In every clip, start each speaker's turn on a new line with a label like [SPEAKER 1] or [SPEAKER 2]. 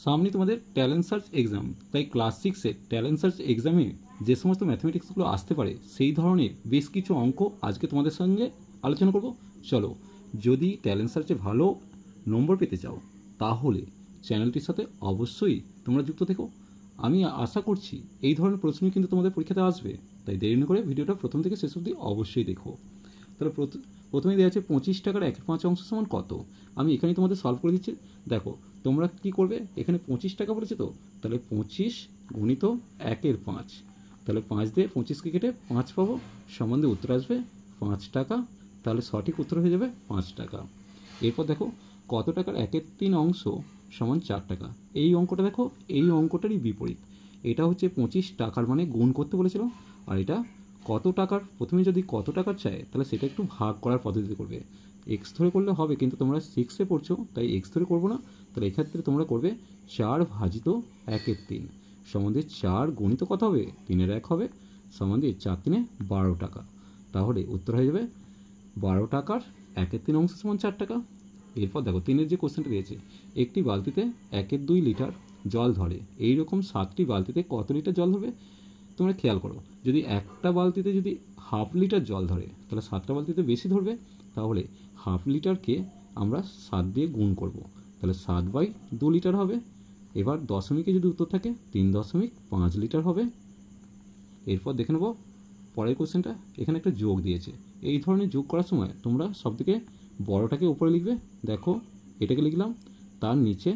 [SPEAKER 1] সামনে তোমাদের talent search exam, তাই ক্লাস 6-এর ট্যালেন্ট সার্চ এক্সামে যে সমস্ত ম্যাথমেটিক্সগুলো আসতে পারে সেই ধরনের বেশ কিছু অঙ্ক আজকে তোমাদের সঙ্গে আলোচনা করব। চলো, যদি ট্যালেন্ট সার্চে ভালো নম্বর পেতে চাও তাহলে চ্যানেলটির সাথে অবশ্যই তোমরা যুক্ত থেকো। আমি আশা করছি এই ধরনের প্রশ্নই কিন্তু তোমাদের পরীক্ষাতে আসবে, তাই দেরি না করে ভিডিওটা প্রথম থেকে শেষ অবধি অবশ্যই দেখো। তাহলে প্রথমে দেওয়া আছে 25 টাকার 1/5 অংশ সমান কত। আমি এখানেই তোমাদের সলভ করে দিচ্ছি। দেখো তোমরা কি করবে, এখানে 25 টাকা বলেছে তো, তাহলে 25 গুণিত 1/5, তাহলে 5 দিয়ে 25কে কেটে 5 পাবো, সমান দিয়ে উত্তর আসবে 5 টাকা। তাহলে সঠিক উত্তর হয়ে যাবে 5 টাকা। এরপর দেখো কত টাকার 1/3 অংশ সমান 4 টাকা। এই অঙ্কটা দেখো, এই অঙ্কটারই বিপরীত। এটা হচ্ছে 25 টাকার মানে গুণ করতে বলেছিল, আর এটা কত টাকার, প্রথমে যদি কত টাকার চায় তাহলে সেটা একটু ভাগ করার পদ্ধতিতে করবে। এক্স ধরে করলে হবে, কিন্তু তোমরা 6-এ পড়ছো তাই এক্স ধরে করবো না। তাহলে এক্ষেত্রে তোমরা করবে 4 ভাজিত 1/3 সমান দিয়ে 4 গুণিত কত হবে, 3-এর 1 হবে, সমান দিয়ে 4 3-এ 12 টাকা। তাহলে উত্তর হয়ে যাবে 12 টাকার 1/3 অংশ সমান 4 টাকা। এরপর দেখো 3-এর যে কোশ্চেনটা দিয়েছে, একটি বালতিতে 1/2 লিটার জল ধরে, এইরকম 7টি বালতিতে কত লিটার জল ধরবে। তোমরা খেয়াল করো, যদি একটা বালতিতে যদি হাফ লিটার জল ধরে তাহলে 7টা বালতিতে বেশি ধরবে, তাহলে হাফ লিটারকে আমরা 7 দিয়ে গুণ করব, তাহলে 7/2 লিটার হবে। এবার দশমিকে যদি উত্তর থাকে 3.5 লিটার হবে। এরপর দেখে নেব পরের কোশ্চেনটা, এখানে একটা যোগ দিয়েছে। এই ধরনের যোগ করার সময় তোমরা সবথেকে বড়টাকে উপরে লিখবে। দেখো এটাকে লিখলাম, তার নিচে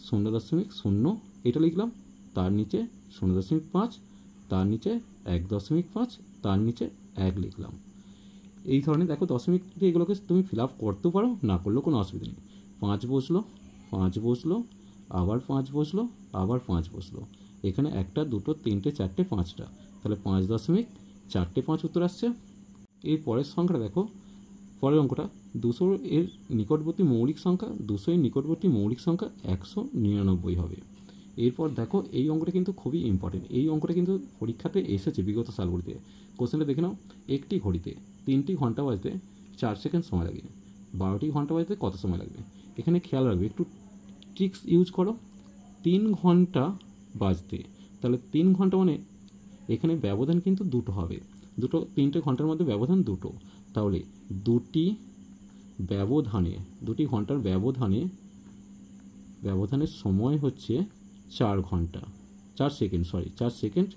[SPEAKER 1] 0.0 এটা লিখলাম, তার নিচে 0.5, তার নিচে 1.5, তার নিচে 1 লিখলাম। এই ধরনের দেখো দশমিক দিয়ে এগুলোকে তুমি ফিল আপ করতেও পারো, না করলেও কোনো অসুবিধা নেই। 5 বসলো, 5 বসলো, আবার 5 বসলো, আবার 5 বসলো। এখানে 1টা 2টো 3টে 4টে 5টা, তাহলে 5.45 উত্তর আসছে। এর পরের সংখ্যাটা দেখো, পরের অঙ্কটা 200 এর নিকটবর্তী মৌলিক সংখ্যা, 200 এর নিকটবর্তী মৌলিক সংখ্যা 199 হবে। এরপর দেখো এই অঙ্কটা কিন্তু খুবই ইম্পর্টেন্ট, এই অঙ্কটা কিন্তু পরীক্ষাতে এসেছে বিগত সালগুলিতে। কোশ্চেনটা দেখে নাও, একটি ঘড়িতে 3টি ঘন্টা বাজতে 4 সেকেন্ড সময় লাগে, 12টি ঘন্টা বাজতে কত সময় লাগবে। এখানে খেয়াল রাখবে, একটু ট্রিক্স ইউজ করো। 3 ঘন্টা বাজতে, তাহলে 3 ঘন্টা মানে এখানে ব্যবধান কিন্তু দুটো হবে, 3টে ঘন্টার মধ্যে ব্যবধান দুটো, তাহলে দুটি ঘন্টার ব্যবধানের সময় হচ্ছে 4 ঘন্টা 4 সেকেন্ড, 4 সেকেন্ড।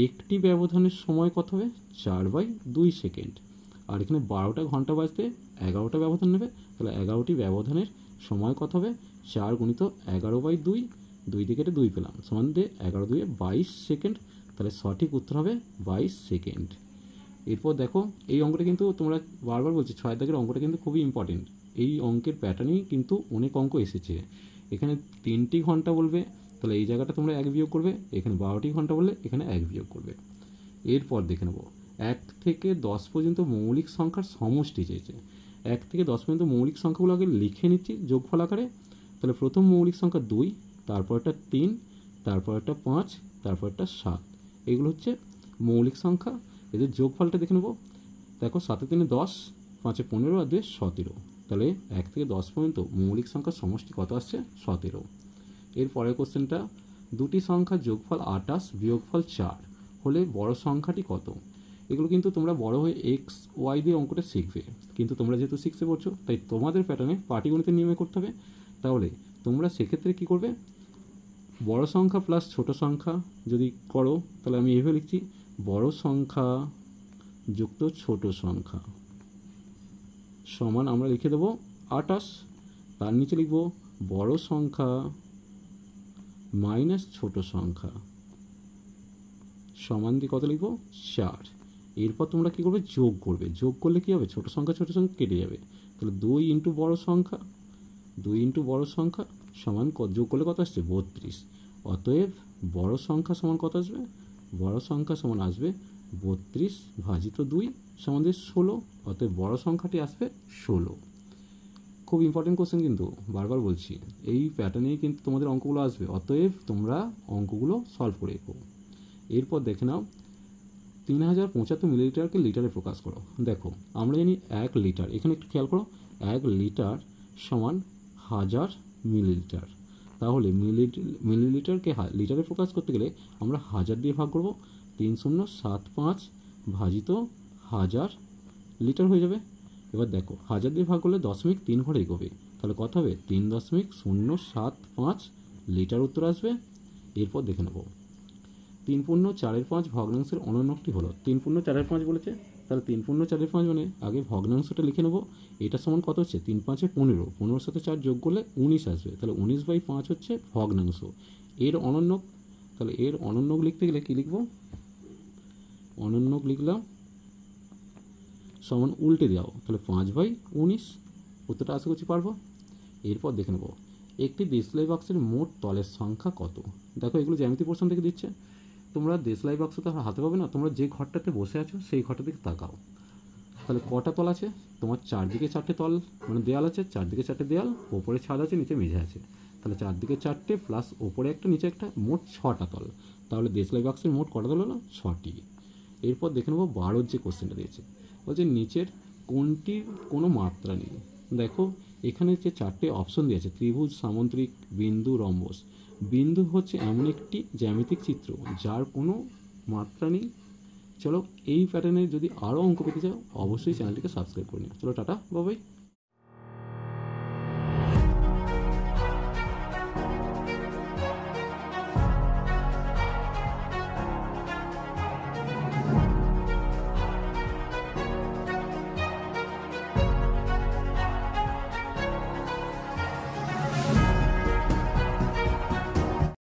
[SPEAKER 1] একটি ব্যবধানের সময় কত হবে, 4/2 সেকেন্ড। আর এখানে 12টা ঘন্টা বাজতে 11টা ব্যবধান নেবে, তাহলে 11টি ব্যবধানের সময় কত হবে, 4 গুণিত 11/2, 2 দিয়ে কেটে 2 পেলাম, সমান দিয়ে 11 2 22 সেকেন্ড। তাহলে সঠিক উত্তর হবে 22 সেকেন্ড। এরপর দেখো এই অঙ্কটা কিন্তু তোমরা বারবার বলছি, 6 দাগের অঙ্কটা কিন্তু খুবই ইম্পর্টেন্ট। এই অঙ্কের প্যাটার্নেই কিন্তু অনেক অঙ্ক এসেছে। এখানে 3টি ঘন্টা বলবে, তাহলে এই জায়গাটা তোমরা 1 বিয়োগ করবে, এখানে 12টি ঘন্টা বললে এখানে 1 বিয়োগ করবে। এরপর দেখে নেব 1 থেকে 10 পর্যন্ত মৌলিক সংখ্যার সমষ্টি চেয়েছে। 1 থেকে 10 পর্যন্ত মৌলিক সংখ্যাগুলো আগে লিখে নিচ্ছি যোগফল আকারে। তাহলে প্রথম মৌলিক সংখ্যা 2, তারপর একটা 3, তারপর একটা 5, তারপর একটা 7। এগুলো হচ্ছে মৌলিক সংখ্যা। এদের যোগফলটা দেখে নেব। দেখো 7 3 10, 5 15 আর 2 17। তাহলে 1 থেকে 10 পর্যন্ত মৌলিক সংখ্যার সমষ্টি কত আসছে, 17। এর পরের কোশ্চেনটা, দুটি সংখ্যার যোগফল 28 বিয়োগফল 4 হলে বড় সংখ্যাটি কত। এগুলো কিন্তু তোমরা বড় হয়ে এক্স ওয়াই দিয়ে অঙ্কটা শিখবে, কিন্তু তোমরা যেহেতু 6-এ পড়ছো তাই তোমাদের প্যাটার্নে পাটিগণিতের নিয়মে করতে হবে। তাহলে তোমরা সেক্ষেত্রে কী করবে, বড় সংখ্যা প্লাস ছোট সংখ্যা যদি করো, তাহলে আমি এভাবে লিখছি, বড় সংখ্যা যুক্ত ছোট সংখ্যা সমান আমরা লিখে দেবো 28। তার নিচে লিখব বড় সংখ্যা মাইনাস ছোট সংখ্যা সমান দিয়ে কত লিখব, 4। এরপর তোমরা কী করবে, যোগ করবে। যোগ করলে কী হবে, ছোট সংখ্যা কেটে যাবে। তাহলে 2 ইন্টু বড় সংখ্যা সমান যোগ করলে কত আসছে, 32। অতএব বড় সংখ্যা সমান কত আসবে, বড় সংখ্যা সমান আসবে 32 ভাজিত 2 সমান দিয়ে 16। অতএব বড় সংখ্যাটি আসবে 16। খুব ইম্পর্টেন্ট কোশ্চেন, কিন্তু বারবার বলছি এই প্যাটার্নেই কিন্তু তোমাদের অঙ্কগুলো আসবে। অতএব তোমরা অঙ্কগুলো সলভ করে রেখো। এরপর দেখে নাও 3075 মিলিলিটারকে লিটারে প্রকাশ করো। দেখো আমরা জানি 1 লিটার, এখানে একটু খেয়াল করো, 1 লিটার সমান 1000 মিলিলিটার। তাহলে মিলিলিটারকে লিটারে প্রকাশ করতে গেলে আমরা 1000 দিয়ে ভাগ করব, 3075 ভাজিত 1000 লিটার হয়ে যাবে। এবার দেখো 1000 দিয়ে ভাগ করলে 0.3 ঘরে এগোবে, তাহলে কত হবে 3.075 লিটার উত্তর আসবে। এরপর দেখে নেব 3×4 ভগ্নাংশের অনন্যকটি হলো 3×4 বলেছে, তাহলে 3×4 মানে আগে ভগ্নাংশটা লিখে নেব। এটা সমান কত হচ্ছে 3×5 15, 15 সাথে 4 যোগ করলে 19 আসবে, তাহলে 19/5 হচ্ছে ভগ্নাংশ। এর অনন্যক, তাহলে এর অনন্যক লিখতে গেলে কী লিখব, অনন্যক লিখলাম সমান উল্টে দাও, তাহলে 5/19, উত্তরটা আশা করছি পারবো। এরপর দেখে নেব একটি দেশলাই বাক্সের মোট তলের সংখ্যা কত। দেখো এগুলো জ্যামিতি পোর্শন থেকে দিচ্ছে, তোমরা দেশলাই বাক্স তো হাতে পাবে না, তোমরা যে ঘরটাতে বসে আছো সেই ঘরটার দিকে তাকাও। তাহলে কটা তল আছে, তোমার চারদিকে 4টে তল মানে দেয়াল আছে, চারদিকে 4টে দেয়াল, ওপরে ছাদ আছে, নিচে মেঝে আছে, তাহলে চারদিকে 4টে প্লাস ওপরে একটা নিচে একটা, মোট 6টা তল। তাহলে দেশলাই বাক্সের মোট কটা তল হলো 6টি। এরপর দেখে নেবো 12 যে কোশ্চেনটা দিয়েছে, বলছে নিচের কোনটির কোনো মাত্রা নেই। দেখো এখানে যে 4টে অপশন দিয়েছে ত্রিভুজ, সামুদ্রিক, বিন্দু, রম্বস। বিন্দু হচ্ছে এমন একটি জ্যামিতিক চিত্র যার কোনো মাত্রা নেই। চলো এই প্যাটার্নে যদি আরও অঙ্ক পেতে চাও অবশ্যই চ্যানেলটিকে সাবস্ক্রাইব করে নিও। চলো টাটা, বাই বাই।